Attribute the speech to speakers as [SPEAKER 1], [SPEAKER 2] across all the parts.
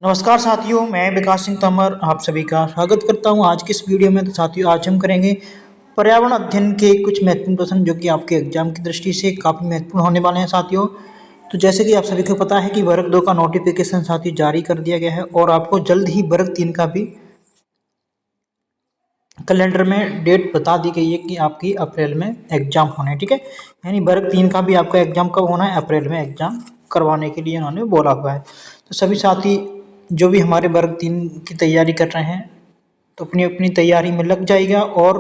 [SPEAKER 1] नमस्कार साथियों, मैं विकास सिंह तोमर आप सभी का स्वागत करता हूं आज की इस वीडियो में। तो साथियों, आज हम करेंगे पर्यावरण अध्ययन के कुछ महत्वपूर्ण प्रश्न जो कि आपके एग्जाम की दृष्टि से काफ़ी महत्वपूर्ण होने वाले हैं साथियों। तो जैसे कि आप सभी को पता है कि वर्ग 2 का नोटिफिकेशन साथियों जारी कर दिया गया है और आपको जल्द ही वर्ग 3 का भी कैलेंडर में डेट बता दी गई है कि आपकी अप्रैल में एग्जाम होना है। ठीक है, यानी वर्ग 3 का भी आपका एग्जाम कब होना है? अप्रैल में एग्जाम करवाने के लिए उन्होंने बोला हुआ है। तो सभी साथी जो भी हमारे वर्ग 3 की तैयारी कर रहे हैं तो अपनी अपनी तैयारी में लग जाइएगा और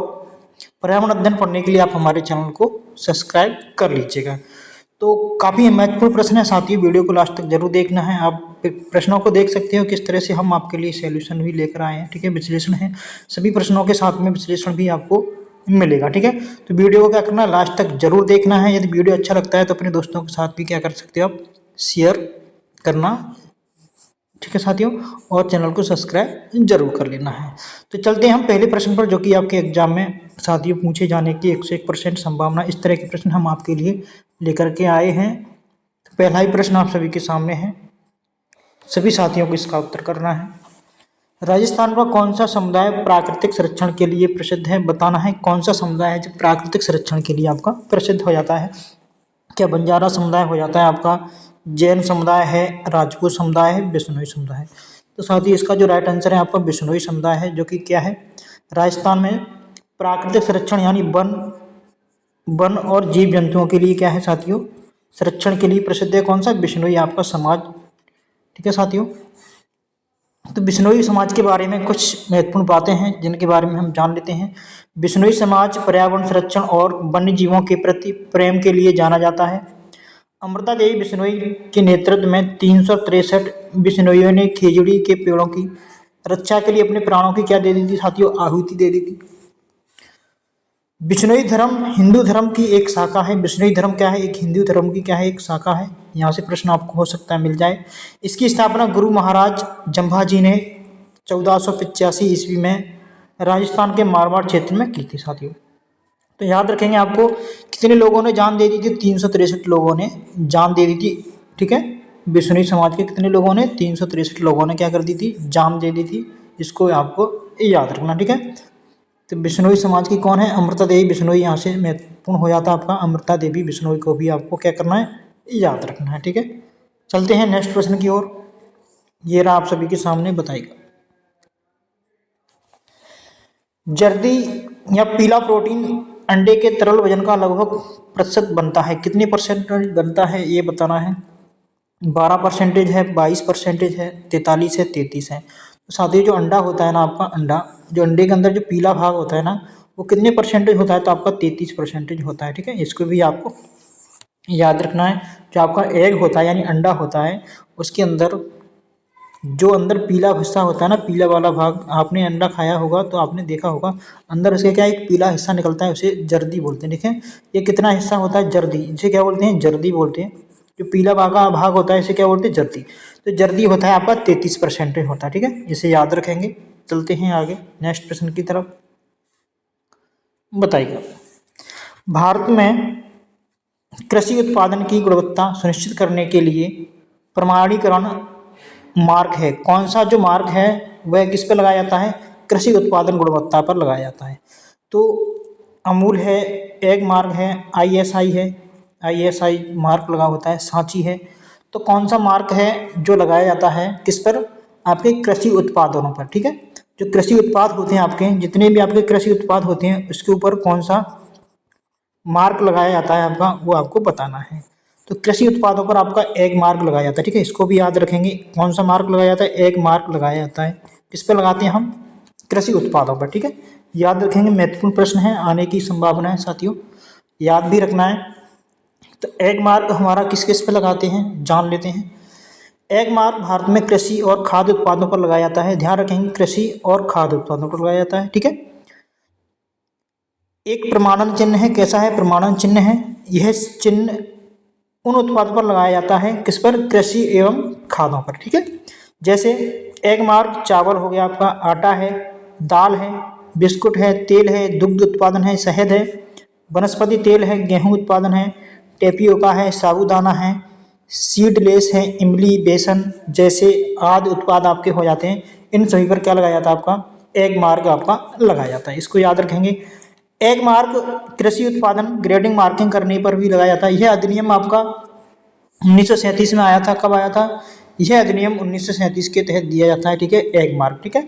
[SPEAKER 1] पर्यावरण अध्ययन पढ़ने के लिए आप हमारे चैनल को सब्सक्राइब कर लीजिएगा। तो काफ़ी महत्वपूर्ण प्रश्न है साथियों, वीडियो को लास्ट तक जरूर देखना है। आप प्रश्नों को देख सकते हो किस तरह से हम आपके लिए सॉल्यूशन भी लेकर आए हैं। ठीक है, विश्लेषण है, सभी प्रश्नों के साथ में विश्लेषण भी आपको मिलेगा। ठीक है, तो वीडियो को क्या करना है, लास्ट तक जरूर देखना है। यदि वीडियो अच्छा लगता है तो अपने दोस्तों के साथ भी क्या कर सकते हो आप, शेयर करना। ठीक है साथियों, और चैनल को सब्सक्राइब जरूर कर लेना है। तो चलते हैं हम पहले प्रश्न पर, जो कि आपके एग्जाम में साथियों पूछे जाने की 101% संभावना। इस तरह के प्रश्न हम आपके लिए लेकर के आए हैं। तो पहला ही प्रश्न आप सभी के सामने है, सभी साथियों को इसका उत्तर करना है। राजस्थान का कौन सा समुदाय प्राकृतिक संरक्षण के लिए प्रसिद्ध है? बताना है कौन सा समुदाय है जो प्राकृतिक संरक्षण के लिए आपका प्रसिद्ध हो जाता है। क्या बंजारा समुदाय हो जाता है आपका, जैन समुदाय है, राजपूत समुदाय है, बिश्नोई समुदाय है? तो साथ ही इसका जो राइट आंसर है आपका बिश्नोई समुदाय है, जो कि क्या है, राजस्थान में प्राकृतिक संरक्षण यानी वन और जीव जंतुओं के लिए क्या है साथियों, संरक्षण के लिए प्रसिद्ध है। कौन सा? बिश्नोई आपका समाज। ठीक है साथियों, तो बिश्नोई समाज के बारे में कुछ महत्वपूर्ण बातें हैं जिनके बारे में हम जान लेते हैं। बिश्नोई समाज पर्यावरण संरक्षण और वन्य जीवों के प्रति प्रेम के लिए जाना जाता है। अमृता देवी बिश्नोई के नेतृत्व में 363 बिश्नोइयों ने खेजड़ी के पेड़ों की रक्षा के लिए अपने प्राणों की क्या दे दी थी साथियों, आहुति दे दी थी। बिश्नोई धर्म हिंदू धर्म की एक शाखा है। बिश्नोई धर्म क्या है? एक हिंदू धर्म की क्या है, एक शाखा है। यहाँ से प्रश्न आपको हो सकता है मिल जाए। इसकी स्थापना गुरु महाराज जम्भाजी ने 1485 ईस्वी में राजस्थान के मारवाड़ क्षेत्र में की थी साथियों। तो याद रखेंगे, आपको कितने लोगों ने जान दे दी थी? 363 लोगों ने जान दे दी थी। ठीक है, बिश्नोई समाज के कितने लोगों ने? 363 लोगों ने क्या कर दी थी, जान दे दी थी। इसको आपको याद रखना। ठीक है, तो बिश्नोई समाज की कौन है? अमृता देवी बिश्नोई। यहाँ से महत्वपूर्ण हो जाता है आपका अमृता देवी बिश्नोई को भी आपको क्या करना है, याद रखना है। ठीक है, चलते हैं नेक्स्ट प्रश्न की ओर। ये रहा आप सभी के सामने, बताइएगा। जर्दी या पीला प्रोटीन अंडे के तरल वजन का लगभग प्रतिशत बनता है, कितने परसेंटेज बनता है ये बताना है। 12% है, 22% है, 43 है, 33 है। तो साथियों, जो अंडा होता है ना आपका, अंडा जो अंडे के अंदर जो पीला भाग होता है ना, वो कितने परसेंटेज होता है? तो आपका 33% होता है। ठीक है, इसको भी आपको याद रखना है। जो आपका एग होता है यानी अंडा होता है, उसके अंदर जो अंदर पीला हिस्सा होता है ना, पीला वाला भाग, आपने अंडा खाया होगा तो आपने देखा होगा अंदर उसके क्या एक पीला हिस्सा निकलता है, उसे जर्दी बोलते हैं। देखें, ये कितना हिस्सा होता है? जर्दी। इसे क्या बोलते हैं? जर्दी बोलते हैं। जो पीला भाग होता है इसे क्या बोलते हैं? जर्दी। तो जर्दी होता है आपका 33% होता है। ठीक है, इसे याद रखेंगे। चलते हैं आगे नेक्स्ट प्रश्न की तरफ, बताइएगा। भारत में कृषि उत्पादन की गुणवत्ता सुनिश्चित करने के लिए प्रमाणीकरण मार्क है, कौन सा जो मार्क है वह किस पर लगाया जाता है? कृषि उत्पादन गुणवत्ता पर लगाया जाता है। तो अमूल है, एग मार्क है, आईएसआई है, आईएसआई मार्क लगा होता है, सांची है। तो कौन सा मार्क है जो लगाया जाता है किस पर? आपके कृषि उत्पादनों पर। ठीक है, जो कृषि उत्पाद होते हैं आपके, जितने भी आपके कृषि उत्पाद होते हैं उसके ऊपर कौन सा मार्क लगाया जाता है आपका, वो आपको बताना है। तो कृषि उत्पादों पर आपका एग मार्क लगाया जाता है। ठीक है, इसको भी याद रखेंगे। कौन सा मार्क लगाया जाता है? एग मार्क लगाया जाता है। किस पे लगाते हैं हम? कृषि उत्पादों पर। ठीक है, याद रखेंगे, महत्वपूर्ण प्रश्न है, आने की संभावना है साथियों, याद भी रखना है। तो एग मार्क हमारा किस किस पे लगाते हैं, जान लेते हैं। एग मार्क भारत में कृषि और खाद्य उत्पादों पर लगाया जाता है। ध्यान रखेंगे, कृषि और खाद्य उत्पादों पर लगाया जाता है। ठीक है, एक प्रमाणन चिन्ह है। कैसा है? प्रमाणन चिन्ह है। यह चिन्ह उन उत्पादों पर लगाया जाता है, किस पर? कृषि एवं खादों पर। ठीक है, जैसे एग मार्क चावल हो गया आपका, आटा है, दाल है, बिस्कुट है, तेल है, दुग्ध उत्पादन है, शहद है, वनस्पति तेल है, गेहूं उत्पादन है, टेपियोका है, साबूदाना है, सीडलेस है, इमली, बेसन जैसे आदि उत्पाद आपके हो जाते हैं। इन सभी पर क्या लगाया जाता है आपका एग मार्क आपका लगाया जाता है। इसको याद रखेंगे। एग मार्क कृषि उत्पादन ग्रेडिंग मार्किंग करने पर भी लगाया जाता है। यह अधिनियम आपका 1937 में आया था। कब आया था? यह अधिनियम 1937 के तहत दिया जाता है, ठीक है, एग मार्क, ठीक है।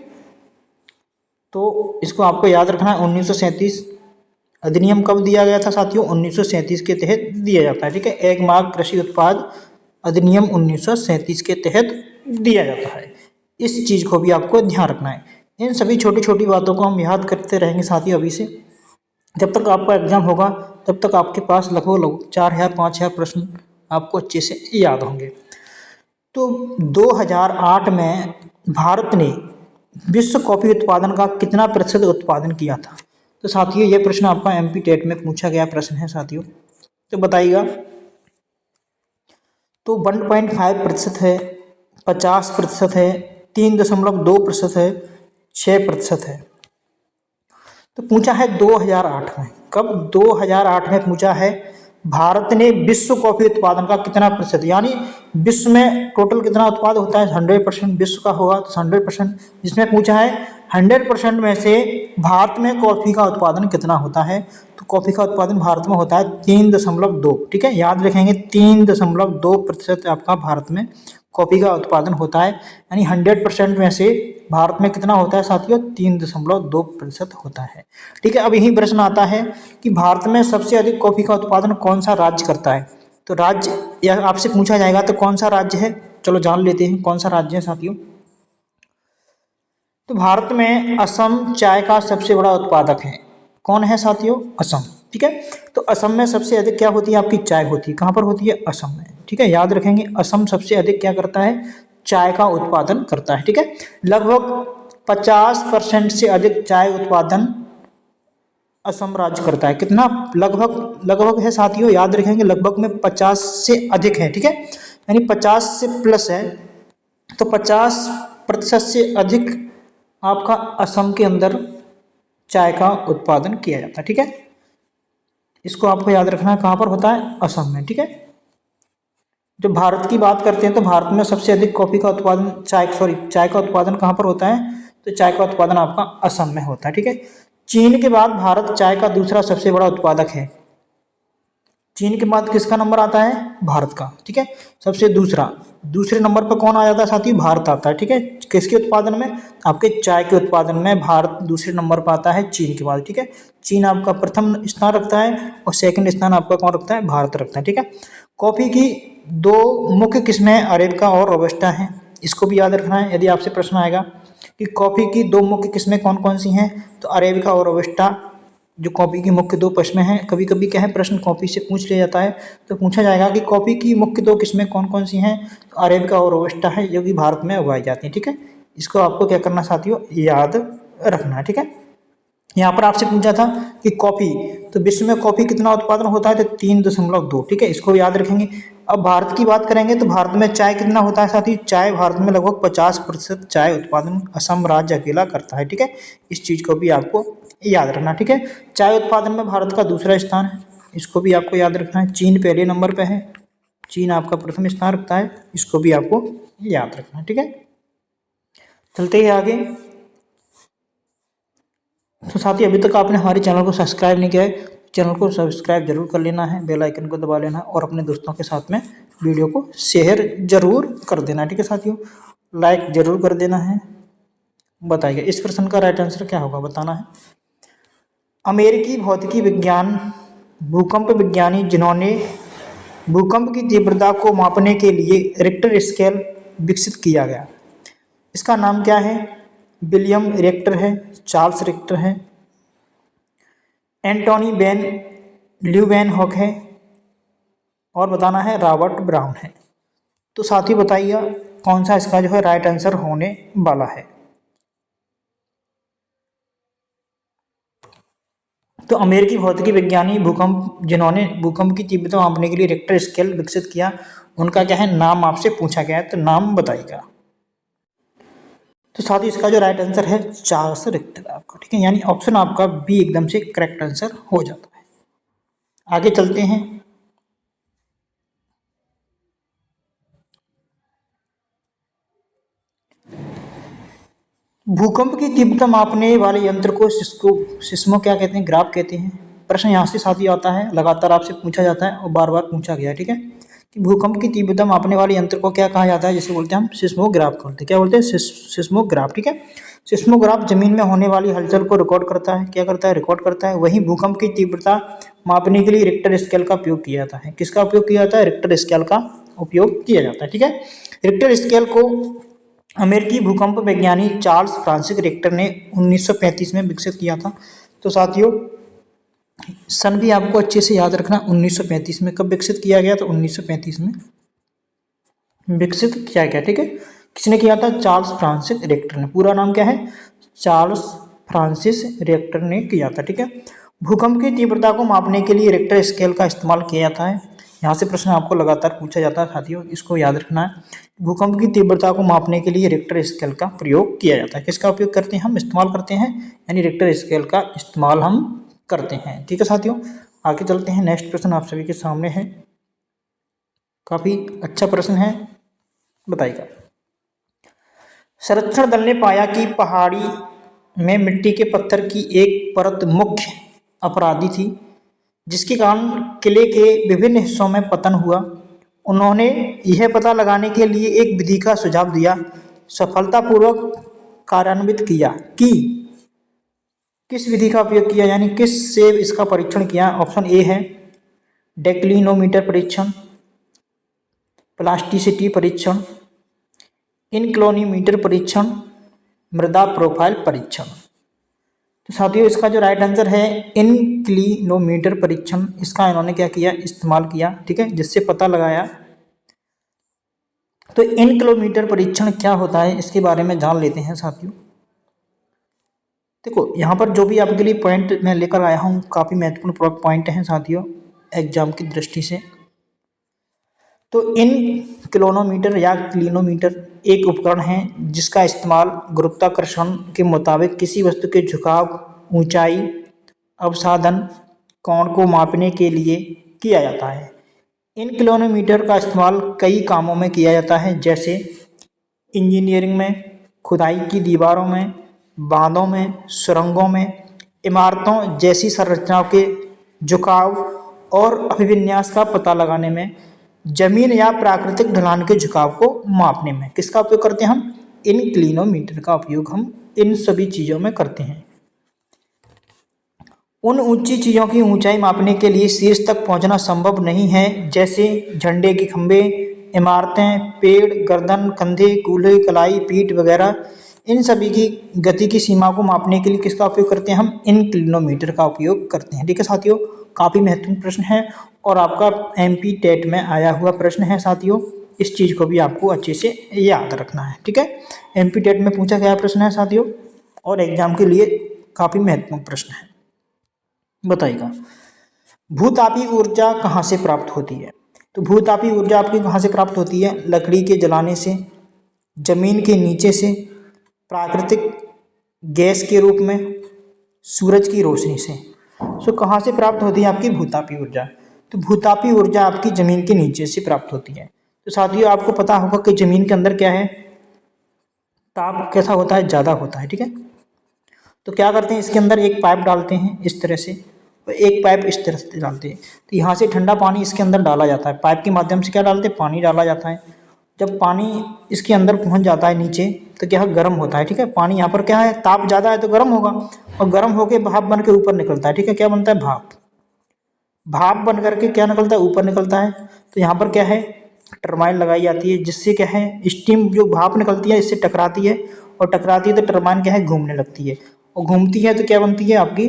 [SPEAKER 1] तो इसको आपको याद रखना है। 1937 अधिनियम कब दिया गया था साथियों? 1937 के तहत दिया जाता है, ठीक है। एग मार्क कृषि उत्पाद अधिनियम 1937 के तहत दिया जाता है। इस चीज़ को भी आपको ध्यान रखना है। इन सभी छोटी छोटी बातों को हम याद करते रहेंगे साथियों अभी से। जब तक आपका एग्जाम होगा तब तक आपके पास लगभग 4000-5000 प्रश्न आपको अच्छे से याद होंगे। तो 2008 में भारत ने विश्व कॉफी उत्पादन का कितना प्रतिशत उत्पादन किया था? तो साथियों ये प्रश्न आपका एमपी टेट में पूछा गया प्रश्न है साथियों, तो बताइएगा। तो 1.5% है, 50% है, 3.2% है, 6% है। तो पूछा है 2008 में। कब? 2008 में पूछा है भारत ने विश्व कॉफी उत्पादन का कितना प्रतिशत, यानी विश्व में टोटल कितना उत्पाद होता है? 100% विश्व का होगा तो 100%। जिसमें पूछा है 100% में से भारत में कॉफी का उत्पादन कितना होता है? तो कॉफी का उत्पादन भारत में होता है 3.2, ठीक है, याद रखेंगे। 3.2% आपका भारत में कॉफी का उत्पादन होता है। यानी 100% में से भारत में कितना होता है साथियों? 3.2% होता है, ठीक है। अब यही प्रश्न आता है कि भारत में सबसे अधिक कॉफी का उत्पादन कौन सा राज्य करता है? तो राज्य यह आपसे पूछा जाएगा तो कौन सा राज्य है, चलो जान लेते हैं कौन सा राज्य है साथियों। तो भारत में असम चाय का सबसे बड़ा उत्पादक है। कौन है साथियों? असम, ठीक है। तो असम में सबसे अधिक क्या होती है आपकी? चाय होती है। कहाँ पर होती है? असम में, ठीक है, याद रखेंगे। असम सबसे अधिक क्या करता है? चाय का उत्पादन करता है, ठीक है। लगभग 50% से अधिक चाय उत्पादन असम राज्य करता है। कितना? लगभग है साथियों, याद रखेंगे। लगभग में 50 से अधिक है, ठीक है, यानी 50 से प्लस है। तो 50% से अधिक आपका असम के अंदर चाय का उत्पादन किया जाता है, ठीक है। इसको आपको याद रखना है। कहाँ पर होता है? असम में, ठीक है। जब भारत की बात करते हैं तो भारत में सबसे अधिक कॉफी का उत्पादन चाय का उत्पादन कहाँ पर होता है? तो चाय का उत्पादन आपका असम में होता है, ठीक है। चीन के बाद भारत चाय का दूसरा सबसे बड़ा उत्पादक है। चीन के बाद किसका नंबर आता है? भारत का, ठीक है। सबसे दूसरे नंबर पर कौन आ जाता है साथियों? भारत आता है, ठीक है। किसके उत्पादन में? आपके चाय के उत्पादन में भारत दूसरे नंबर पर आता है चीन के बाद, ठीक है। चीन आपका प्रथम स्थान रखता है और सेकंड स्थान आपका कौन रखता है? भारत रखता है, ठीक है। कॉफी की दो मुख्य किस्में अरेबिका और रोबस्टा हैं। इसको भी याद रखना है यदि आपसे प्रश्न आएगा कि कॉफी की दो मुख्य किस्में कौन कौन सी हैं। तो अरेबिका और रोबस्टा जो कॉफी की मुख्य दो किस्में हैं। कभी कभी क्या है प्रश्न कॉफी से पूछ लिया जाता है, तो पूछा जाएगा कि कॉफी की मुख्य दो किस्में कौन कौन सी हैं। तो अरेबिका और रोबस्टा है जो कि भारत में उगाई जाती हैं, ठीक है। इसको आपको क्या करना साथियों? याद रखना है, ठीक है। यहाँ पर आपसे पूछा था कि कॉफी, तो विश्व में कॉफी कितना उत्पादन होता है? तो 3.2, ठीक है, इसको याद रखेंगे। अब भारत की बात करेंगे तो भारत में चाय कितना होता है साथी? चाय भारत में लगभग 50% चाय उत्पादन असम राज्य अकेला करता है, ठीक है। इस चीज़ को भी आपको याद रखना, ठीक है। चाय उत्पादन में भारत का दूसरा स्थान है, इसको भी आपको याद रखना है। चीन पहले नंबर पर है, चीन आपका प्रथम स्थान रखता है, इसको भी आपको याद रखना है, ठीक है। चलते ही आगे। तो साथी अभी तक आपने हमारे चैनल को सब्सक्राइब नहीं किया है, चैनल को सब्सक्राइब जरूर कर लेना है, बेल आइकन को दबा लेना और अपने दोस्तों के साथ में वीडियो को शेयर जरूर कर देना है, ठीक है साथियों। लाइक जरूर कर देना है। बताइए इस प्रश्न का राइट आंसर क्या होगा, बताना है। अमेरिकी भौतिकी विज्ञान भूकंप विज्ञानी जिन्होंने भूकंप की तीव्रता को मापने के लिए रिक्टर स्केल विकसित किया गया, इसका नाम क्या है? विलियम रिक्टर है, चार्ल्स रिक्टर है, एंटोनी बेन ल्यूवेनहॉक है और बताना है रॉबर्ट ब्राउन है। तो साथी बताइए कौन सा इसका जो है राइट आंसर होने वाला है। तो अमेरिकी भौतिकी विज्ञानी जिन्होंने भूकंप की तीव्रता मापने के लिए रिक्टर स्केल विकसित किया, उनका क्या है नाम आपसे पूछा गया है, तो नाम बताइएगा। तो साथ ही इसका जो राइट आंसर है चार्ल्स रिक्टर आपका, ठीक है, यानी ऑप्शन आपका बी एकदम से करेक्ट आंसर हो जाता है। आगे चलते हैं। भूकंप की तीव्रता मापने वाले यंत्र को सिस्मो क्या कहते हैं, ग्राफ कहते हैं। प्रश्न यहाँ से साथ ही आता है, लगातार आपसे पूछा जाता है और बार बार पूछा गया है, ठीक है, कि भूकंप की तीव्रता मापने वाले यंत्र को क्या कहा जाता है, जिसे बोलते हैं हम सिस्मोग्राफ बोलते हैं। क्या बोलते हैं, सिस्मोग्राफ, ठीक है। सिस्मोग्राफ जमीन में होने वाली हलचल को रिकॉर्ड करता है, क्या करता है, रिकॉर्ड करता है। वहीं भूकंप की तीव्रता मापने के लिए रिक्टर स्केल का उपयोग किया जाता है। किसका उपयोग किया जाता है, रिक्टर स्केल का उपयोग किया जाता है, ठीक है। रिक्टर स्केल को अमेरिकी भूकंप वैज्ञानी चार्ल्स फ्रांसिस रिक्टर ने 1935 में विकसित किया था। तो साथियों सन भी आपको अच्छे से याद रखना, 1935 में कब विकसित किया गया, तो 1935 में विकसित किया गया, ठीक है। किसने किया था, चार्ल्स फ्रांसिस रिक्टर ने। पूरा नाम क्या है, चार्ल्स फ्रांसिस रिक्टर ने किया था, ठीक है। भूकंप की तीव्रता को मापने के लिए रिक्टर स्केल का इस्तेमाल किया जाता है। यहाँ से प्रश्न आपको लगातार पूछा जाता है साथियों, इसको याद रखना है। भूकंप की तीव्रता को मापने के लिए रिक्टर स्केल का प्रयोग किया जाता है। किसका उपयोग करते हैं, हम इस्तेमाल करते हैं, यानी रिक्टर स्केल का इस्तेमाल हम करते हैं, ठीक है साथियों। आगे चलते हैं, नेक्स्ट प्रश्न आप सभी के सामने है, काफी अच्छा प्रश्न है, बताइएगा। सर्वेक्षण दल ने पाया कि पहाड़ी में मिट्टी के पत्थर की एक परत मुख्य अपराधी थी, जिसके कारण किले के विभिन्न हिस्सों में पतन हुआ। उन्होंने यह पता लगाने के लिए एक विधि का सुझाव दिया, सफलतापूर्वक कार्यान्वित किया कि किस विधि का उपयोग किया, यानी किस से इसका परीक्षण किया। ऑप्शन ए है डेक्लिनोमीटर परीक्षण, प्लास्टिसिटी परीक्षण, इनक्लोनीमीटर परीक्षण, मृदा प्रोफाइल परीक्षण। तो साथियों इसका जो राइट आंसर है इनक्लिनोमीटर परीक्षण, इसका इन्होंने क्या किया, इस्तेमाल किया, ठीक है, जिससे पता लगाया। तो इनक्लिनोमीटर परीक्षण क्या होता है, इसके बारे में जान लेते हैं साथियों। देखो यहाँ पर जो भी आपके लिए पॉइंट मैं लेकर आया हूँ काफ़ी महत्वपूर्ण पॉइंट हैं साथियों एग्जाम की दृष्टि से। तो इनक्लिनोमीटर या क्लिनोमीटर एक उपकरण है जिसका इस्तेमाल गुरुत्वाकर्षण के मुताबिक किसी वस्तु के झुकाव, ऊंचाई, अवसादन, कोण को मापने के लिए किया जाता है। इनक्लिनोमीटर का इस्तेमाल कई कामों में किया जाता है, जैसे इंजीनियरिंग में, खुदाई की दीवारों में, बांधों में, सुरंगों में, इमारतों जैसी संरचनाओं के झुकाव और अभिविन्यास का पता लगाने में, जमीन या प्राकृतिक ढलान के झुकाव को मापने में। किसका उपयोग करते हैं हम, इनक्लिनोमीटर का उपयोग हम इन सभी चीज़ों में करते हैं। उन ऊंची चीज़ों की ऊंचाई मापने के लिए शीर्ष तक पहुंचना संभव नहीं है, जैसे झंडे के खंभे, इमारतें, पेड़, गर्दन, कंधे, कूल्हे, कलाई, पीठ वगैरह। इन सभी की गति की सीमा को मापने के लिए किसका उपयोग करते हैं, हम इनक्लिनोमीटर का उपयोग करते हैं, ठीक है साथियों। काफ़ी महत्वपूर्ण प्रश्न है और आपका MP टेट में आया हुआ प्रश्न है साथियों, इस चीज़ को भी आपको अच्छे से याद रखना है, ठीक है। MP टेट में पूछा गया प्रश्न है साथियों और एग्जाम के लिए काफ़ी महत्वपूर्ण प्रश्न है, बताइएगा। भूतापी ऊर्जा कहाँ से प्राप्त होती है, तो भूतापी ऊर्जा आपकी कहाँ से प्राप्त होती है, लकड़ी के जलाने से, जमीन के नीचे से, प्राकृतिक गैस के रूप में, सूरज की रोशनी से। सो कहाँ से प्राप्त होती है आपकी भूतापी ऊर्जा, तो भूतापी ऊर्जा आपकी जमीन के नीचे से प्राप्त होती है। तो साथियों आपको पता होगा कि जमीन के अंदर क्या है, ताप कैसा होता है, ज़्यादा होता है, ठीक है। तो क्या करते हैं, इसके अंदर एक पाइप डालते हैं इस तरह से, और एक पाइप इस तरह से डालते हैं। तो यहाँ से ठंडा पानी इसके अंदर डाला जाता है, पाइप के माध्यम से क्या डालते हैं, पानी डाला जाता है। जब पानी इसके अंदर पहुँच जाता है नीचे तो क्या गर्म होता है, ठीक है। पानी यहाँ पर क्या है, ताप ज़्यादा है तो गर्म होगा, और गर्म होकर भाप बन के ऊपर निकलता है, ठीक है। क्या बनता है, भाप। भाप बन करके क्या निकलता है, ऊपर निकलता है। तो यहाँ पर क्या है, टरबाइन लगाई जाती है, जिससे क्या है, स्टीम जो भाप निकलती है इससे टकराती है, और टकराती है तो टरबाइन क्या है, घूमने लगती है, और घूमती है तो क्या बनती है, आपकी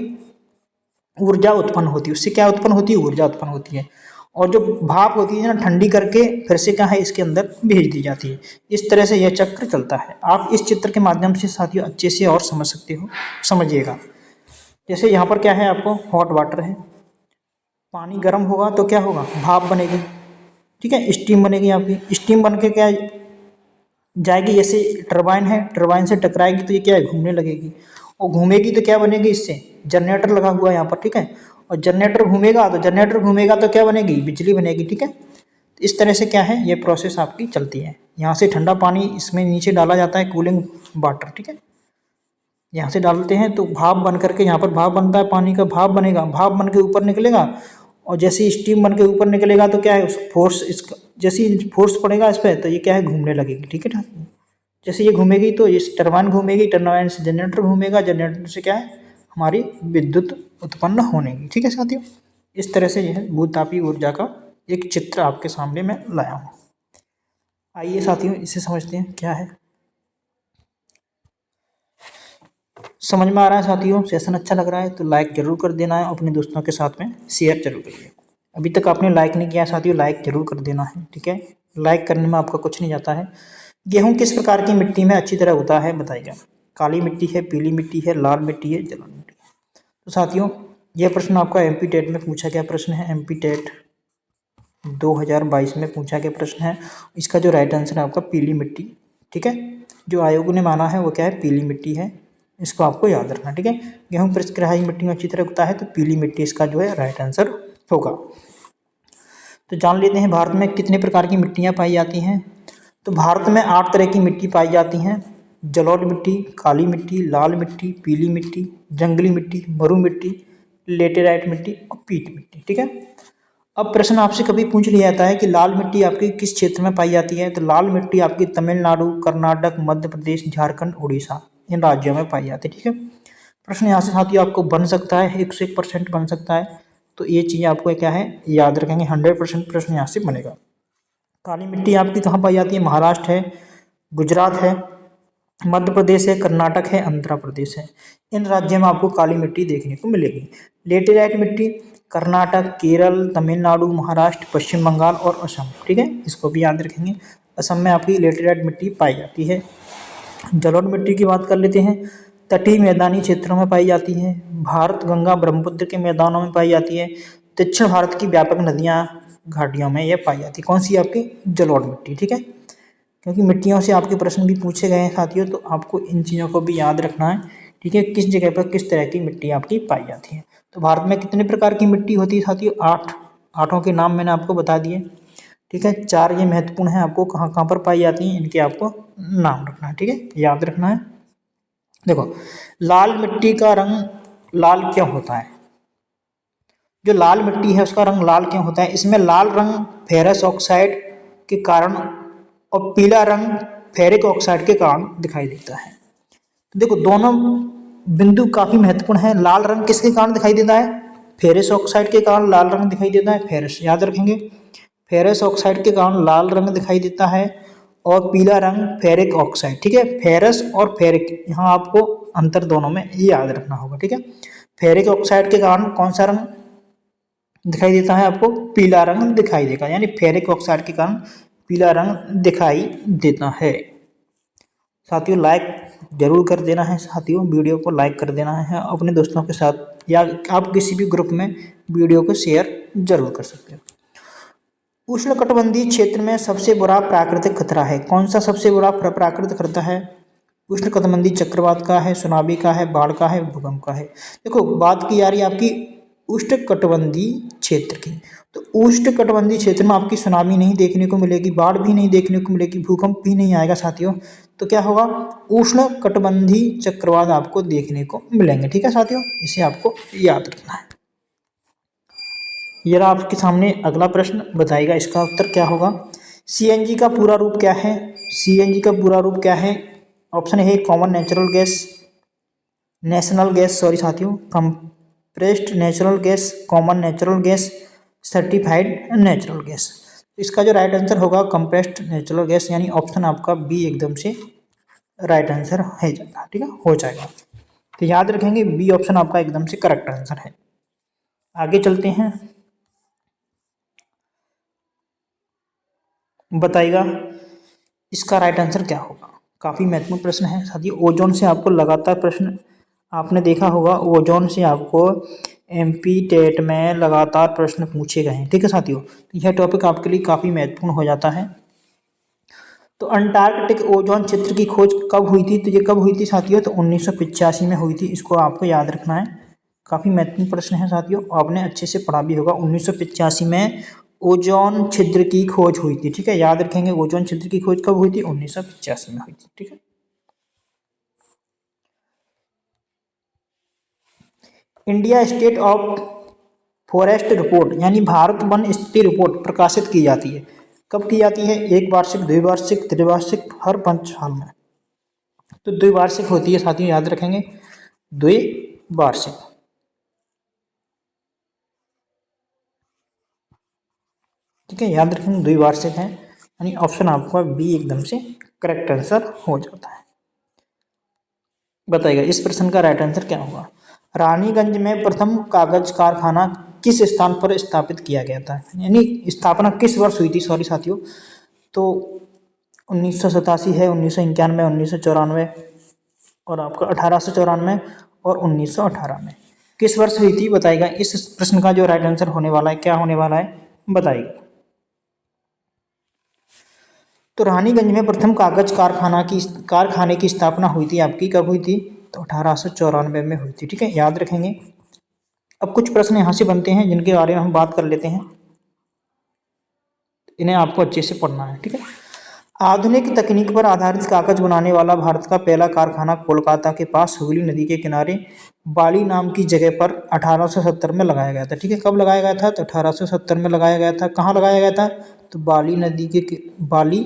[SPEAKER 1] ऊर्जा उत्पन्न होती है। उससे क्या उत्पन्न होती है, ऊर्जा उत्पन्न होती है। और जो भाप होती है ना, ठंडी करके फिर से क्या है, इसके अंदर भेज दी जाती है। इस तरह से यह चक्र चलता है। आप इस चित्र के माध्यम से साथियों अच्छे से और समझ सकते हो, समझिएगा। जैसे यहाँ पर क्या है, आपको हॉट वाटर है, पानी गर्म होगा तो क्या होगा, भाप बनेगी, ठीक है, स्टीम बनेगी। आपकी स्टीम बन के क्या जाएगी, जैसे टरबाइन है, टरबाइन से टकराएगी तो ये क्या है, घूमने लगेगी, और घूमेगी तो क्या बनेगी, इससे जनरेटर लगा हुआ है यहाँ पर, ठीक है। और जनरेटर घूमेगा तो क्या बनेगी, बिजली बनेगी, ठीक है। तो इस तरह से क्या है, ये प्रोसेस आपकी चलती है। यहाँ से ठंडा पानी इसमें नीचे डाला जाता है, कूलिंग वाटर, ठीक है। यहाँ से डालते हैं तो भाप बन करके यहाँ पर भाप बनता है, पानी का भाप बनेगा, भाप बन के ऊपर निकलेगा और जैसे ही स्टीम बन के ऊपर निकलेगा तो क्या है उस फोर्स, इसका जैसे ही फोर्स पड़ेगा इस पर तो ये क्या है घूमने लगेगी, ठीक है ना। जैसे ये घूमेगी तो ये टरबाइन घूमेगी, टरबाइन से जनरेटर घूमेगा, जनरेटर से क्या है हमारी विद्युत उत्पन्न होनेगी, ठीक है साथियों। इस तरह से यह भूतापीय ऊर्जा का एक चित्र आपके सामने मैं लाया हूँ। आइए साथियों इसे समझते हैं क्या है। समझ में आ रहा है साथियों, सेशन अच्छा लग रहा है तो लाइक जरूर कर देना है, अपने दोस्तों के साथ में शेयर जरूर करिए। अभी तक आपने लाइक नहीं किया साथियों, लाइक जरूर कर देना है, ठीक है। लाइक करने में आपका कुछ नहीं जाता है। गेहूं किस प्रकार की मिट्टी में अच्छी तरह होता है बताइएगा। काली मिट्टी है, पीली मिट्टी है, लाल मिट्टी है, जलोढ़ मिट्टी है। तो साथियों यह प्रश्न आपका एमपी टेट में पूछा गया प्रश्न है, एमपी टेट 2022 में पूछा गया प्रश्न है। इसका जो राइट आंसर है आपका पीली मिट्टी, ठीक है। जो आयोग ने माना है वो क्या है, पीली मिट्टी है, इसको आपको याद रखना, ठीक है। गेहूं प्रसक्रहाई मिट्टी में अच्छी तरह उगता है तो पीली मिट्टी इसका जो है राइट आंसर होगा। तो जान लेते हैं भारत में कितने प्रकार की मिट्टियां पाई जाती हैं। तो भारत में 8 तरह की मिट्टी पाई जाती हैं। जलोढ़ मिट्टी, काली मिट्टी, लाल मिट्टी, पीली मिट्टी, जंगली मिट्टी, मरु मिट्टी, लेटेराइट मिट्टी और पीट मिट्टी, ठीक है। अब प्रश्न आपसे कभी पूछ लिया जाता है कि लाल मिट्टी आपकी किस क्षेत्र में पाई जाती है। तो लाल मिट्टी आपकी तमिलनाडु, कर्नाटक, मध्य प्रदेश, झारखंड, उड़ीसा इन राज्यों में पाई जाती है, ठीक है। प्रश्न यहाँ से साथियों आपको बन सकता है, 101% बन सकता है। तो ये चीज़ आपको क्या है याद रखेंगे, 100% प्रश्न यहाँ से बनेगा। काली मिट्टी आपकी कहाँ पाई जाती है, महाराष्ट्र है, गुजरात है, मध्य प्रदेश है, कर्नाटक है, आंध्र प्रदेश है। इन राज्यों में आपको काली मिट्टी देखने को मिलेगी। लेटेराइट मिट्टी कर्नाटक, केरल, तमिलनाडु, महाराष्ट्र, पश्चिम बंगाल और असम, ठीक है। इसको भी याद रखेंगे, असम में आपकी लेटेराइट मिट्टी पाई जाती है। जलोढ़ मिट्टी की बात कर लेते हैं, तटीय मैदानी क्षेत्रों में पाई जाती है। भारत गंगा ब्रह्मपुत्र के मैदानों में पाई जाती है। दक्षिण भारत की व्यापक नदियाँ घाटियों में यह पाई जाती है। कौन सी आपकी जलोढ़ मिट्टी, ठीक है। क्योंकि मिट्टियों से आपके प्रश्न भी पूछे गए हैं साथियों, तो आपको इन चीज़ों को भी याद रखना है, ठीक है। किस जगह पर किस तरह की मिट्टी आपकी पाई जाती है। तो भारत में कितने प्रकार की मिट्टी होती है साथियों, 8। 8 के नाम मैंने आपको बता दिए, ठीक है। 4 ये महत्वपूर्ण है, आपको कहाँ कहाँ पर पाई जाती हैं इनके आपको नाम रखना है, ठीक है, याद रखना है। देखो लाल मिट्टी का रंग लाल क्यों होता है। जो लाल मिट्टी है उसका रंग लाल क्यों होता है, इसमें लाल रंग फेरस ऑक्साइड के कारण और पीला रंग फेरिक ऑक्साइड के कारण दिखाई देता है। तो देखो दोनों बिंदु काफी महत्वपूर्ण है। लाल रंग किसके कारण दिखाई देता है, फेरस ऑक्साइड के कारण लाल रंग दिखाई देता है, फेरस याद रखेंगे, फेरस ऑक्साइड के कारण लाल रंग दिखाई देता है। और पीला रंग फेरिक ऑक्साइड, ठीक है। फेरस और फेरिक यहाँ आपको अंतर दोनों में ये याद रखना होगा, ठीक है। फेरिक ऑक्साइड के कारण कौन सा रंग दिखाई देता है, आपको पीला रंग दिखाई देगा, यानी फेरिक ऑक्साइड के कारण पीला रंग दिखाई देता है। साथियों लाइक जरूर कर देना है, साथियों वीडियो को लाइक कर देना है अपने दोस्तों के साथ, या आप किसी भी ग्रुप में वीडियो को शेयर जरूर कर सकते हो। उष्णकटिबंधीय क्षेत्र में सबसे बड़ा प्राकृतिक खतरा है, कौन सा सबसे बड़ा प्राकृतिक खतरा है। उष्णकटिबंधीय चक्रवात का है, सुनामी का है, बाढ़ का है, भूकंप का है। देखो बात की जा रही है आपकी उष्णकटिबंधीय क्षेत्र की, तो उष्णकटिबंधीय क्षेत्र में आपकी सुनामी नहीं देखने को मिलेगी, बाढ़ भी नहीं देखने को मिलेगी, भूकंप भी नहीं आएगा साथियों। तो क्या होगा, उष्णकटिबंधीय चक्रवात आपको देखने को मिलेंगे, ठीक है साथियों, इसे आपको याद रखना है। यह आपके सामने अगला प्रश्न, बताइएगा इसका उत्तर क्या होगा। सीएनजी का पूरा रूप क्या है, सीएनजी का पूरा रूप क्या है। ऑप्शन है common natural gas, national gas, sorry साथियों, compressed natural gas, common natural gas, certified natural gas. इसका जो राइट आंसर होगा कंप्रेस्ड नेचुरल गैस, यानी ऑप्शन आपका बी एकदम से राइट आंसर है जाएगा, ठीक है, हो जाएगा। तो याद रखेंगे बी ऑप्शन आपका एकदम से करेक्ट आंसर है। आगे चलते हैं, बताइएगा इसका राइट आंसर क्या होगा। काफ़ी महत्वपूर्ण प्रश्न है साथियों। ओजोन से आपको लगातार प्रश्न आपने देखा होगा, ओजोन से आपको एमपी टेट में लगातार प्रश्न पूछे गए हैं, ठीक है साथियों। तो यह टॉपिक आपके लिए काफ़ी महत्वपूर्ण हो जाता है। तो अंटार्कटिक ओजोन क्षेत्र की खोज कब हुई थी, तो ये कब हुई थी साथियों, तो 1985 में हुई थी, इसको आपको याद रखना है। काफ़ी महत्वपूर्ण प्रश्न है साथियों, आपने अच्छे से पढ़ा भी होगा। 1985 में ओजोन छिद्र की खोज हुई थी, ठीक है, याद रखेंगे। ओजोन छिद्र की खोज कब हुई थी, 1985 में हुई थी, ठीक है। India state of forest report यानी भारत वन स्थिति रिपोर्ट प्रकाशित की जाती है। कब की जाती है? एक वार्षिक, द्विवार्षिक, त्रिवार्षिक, हर 5 साल में। तो द्विवार्षिक होती है साथियों, याद रखेंगे, द्विवार्षिक। ठीक है, याद रखेंगे द्विवार्षिक है, यानी ऑप्शन आपका बी एकदम से करेक्ट आंसर हो जाता है। बताइएगा इस प्रश्न का राइट आंसर क्या होगा। रानीगंज में प्रथम कागज कारखाना किस स्थान पर स्थापित किया गया था, यानी स्थापना किस वर्ष हुई थी, सॉरी साथियों, तो 1987 है, 1991, 1994 और आपका 1894 और 1918 में किस वर्ष हुई थी, बताइएगा। इस प्रश्न का जो राइट आंसर होने वाला है, क्या होने वाला है, बताइएगा। तो रानीगंज में प्रथम कागज कारखाने की स्थापना हुई थी आपकी, कब हुई थी, तो 1894 में हुई थी। ठीक है, याद रखेंगे। अब कुछ प्रश्न यहाँ से बनते हैं जिनके बारे में हम बात कर लेते हैं, इन्हें आपको अच्छे से पढ़ना है। ठीक है, आधुनिक तकनीक पर आधारित कागज बनाने वाला भारत का पहला कारखाना कोलकाता के पास हुगली नदी के किनारे बाली नाम की जगह पर 1870 में लगाया गया था। ठीक है, कब लगाया गया था, तो 1870 में लगाया गया था। कहाँ लगाया गया था, तो बाली नदी के बाली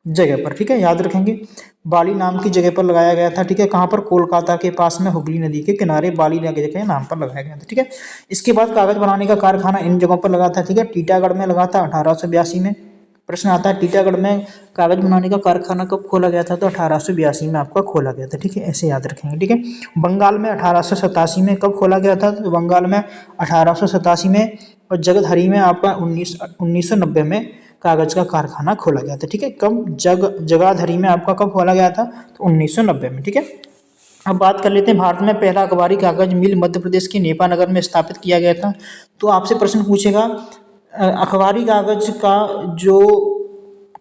[SPEAKER 1] जगह पर। ठीक है, याद रखेंगे, बाली नाम की जगह पर लगाया गया था। ठीक है, कहाँ पर, कोलकाता के पास में हुगली नदी के किनारे बाली नदी के नाम पर लगाया गया था। ठीक है, इसके बाद कागज बनाने का कारखाना इन जगहों पर लगा था। ठीक है, टीटागढ़ में लगा था 1882 में। प्रश्न आता है टीटागढ़ में कागज बनाने का कारखाना कब खोला गया था, तो 1882 में आपका खोला गया था। ठीक है, ऐसे याद रखेंगे। ठीक है, बंगाल में 1887 में कब खोला गया था, तो बंगाल में 1887 में, और जगतहरी में आपका 1990 में कागज का कारखाना खोला गया था। ठीक है, कब, जगाधरी में आपका कब खोला गया था, तो 1990 में। ठीक है, अब बात कर लेते हैं, भारत में पहला अखबारी कागज मिल मध्य प्रदेश के नेपानगर में स्थापित किया गया था। तो आपसे प्रश्न पूछेगा, अखबारी कागज का जो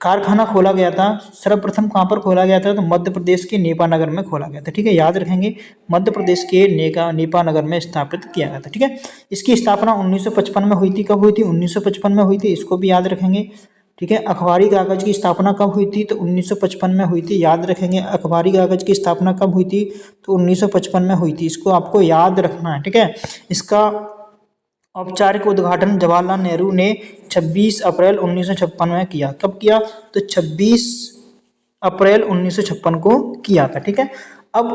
[SPEAKER 1] कारखाना खोला गया था सर्वप्रथम कहाँ पर खोला गया था, तो मध्य प्रदेश के नेपानगर में खोला गया था। ठीक है, याद रखेंगे, मध्य प्रदेश के नेपानगर में स्थापित किया गया था। ठीक है, इसकी स्थापना 1955 में हुई थी। कब हुई थी, 1955 में हुई थी, इसको भी याद रखेंगे। ठीक है, अखबारी कागज की स्थापना कब हुई थी, तो 1955 में हुई थी, याद रखेंगे। अखबारी कागज की स्थापना कब हुई थी, तो 1955 में हुई थी, इसको आपको याद रखना है। ठीक है, इसका औपचारिक उद्घाटन जवाहरलाल नेहरू ने 26 अप्रैल 1956 में किया। कब किया, तो 26 अप्रैल 1956 को किया था। ठीक है, अब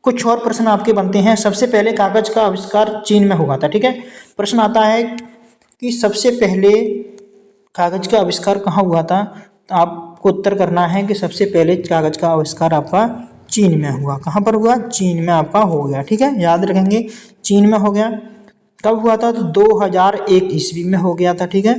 [SPEAKER 1] कुछ और प्रश्न आपके बनते हैं। सबसे पहले कागज का आविष्कार चीन में हुआ था। ठीक है, प्रश्न आता है कि सबसे पहले कागज का आविष्कार कहाँ हुआ था, तो आपको उत्तर करना है कि सबसे पहले कागज का आविष्कार आपका चीन में हुआ। कहाँ पर हुआ, चीन में आपका हो गया। ठीक है, याद रखेंगे, चीन में हो गया। कब हुआ था, तो 2001 ईस्वी में हो गया था। ठीक है,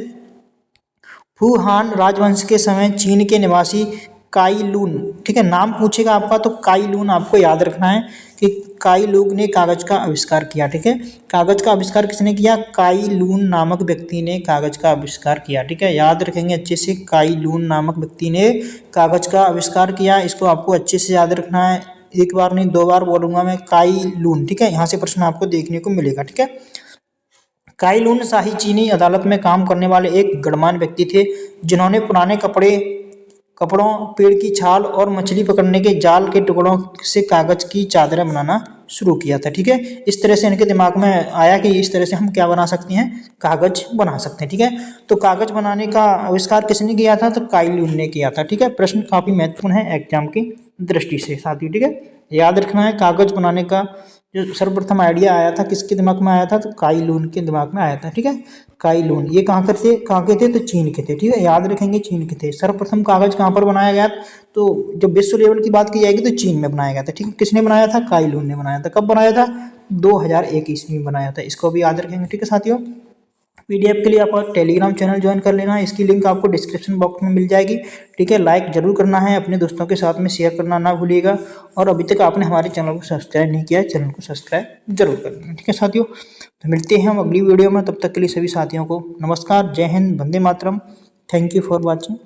[SPEAKER 1] फूहान राजवंश के समय चीन के निवासी काई लून, ठीक है, नाम पूछेगा आपका, तो काई लून आपको याद रखना है कि काई लून ने कागज का आविष्कार किया। ठीक है, कागज का आविष्कार किसने किया, काई लून नामक व्यक्ति ने कागज का आविष्कार किया। ठीक है, याद रखेंगे अच्छे से, काई लून नामक व्यक्ति ने कागज का आविष्कार किया, इसको आपको अच्छे से याद रखना है। एक बार नहीं, 2 बार बोलूंगा मैं, काई लून। ठीक है, यहाँ से प्रश्न आपको देखने को मिलेगा। ठीक है, काई लून शाही चीनी अदालत में काम करने वाले एक गणमान्य व्यक्ति थे, जिन्होंने पुराने कपड़ों, पेड़ की छाल और मछली पकड़ने के जाल के टुकड़ों से कागज की चादरें बनाना शुरू किया था। ठीक है, इस तरह से इनके दिमाग में आया कि इस तरह से हम क्या बना सकते हैं, कागज बना सकते हैं। ठीक है, तो कागज बनाने का आविष्कार किसने किया था, तो काई लून ने किया था। ठीक है, प्रश्न काफी महत्वपूर्ण है एग्जाम की दृष्टि से साथियों। ठीक है, याद रखना है, कागज बनाने का जो सर्वप्रथम आइडिया आया था किसके दिमाग में आया था, तो काई लून के दिमाग में आया था। ठीक है, काई लून, ये कहाँ के थे, तो चीन के थे। ठीक है, याद रखेंगे, चीन के थे। सर्वप्रथम कागज कहाँ पर बनाया गया, तो जब विश्व लेवल की बात की जाएगी तो चीन में बनाया गया था। ठीक है, किसने बनाया था, काई लून ने बनाया था। कब बनाया था, 2001 ईस्वी में बनाया था, इसको भी याद रखेंगे। ठीक है साथियों, पीडीएफ के लिए आप टेलीग्राम चैनल ज्वाइन कर लेना है, इसकी लिंक आपको डिस्क्रिप्शन बॉक्स में मिल जाएगी। ठीक है, लाइक जरूर करना है, अपने दोस्तों के साथ में शेयर करना ना भूलिएगा, और अभी तक आपने हमारे चैनल को सब्सक्राइब नहीं किया है, चैनल को सब्सक्राइब जरूर कर लेना। ठीक है साथियों, तो मिलते हैं हम अगली वीडियो में, तब तक के लिए सभी साथियों को नमस्कार, जय Hind, Vande Mataram, thank you for watching.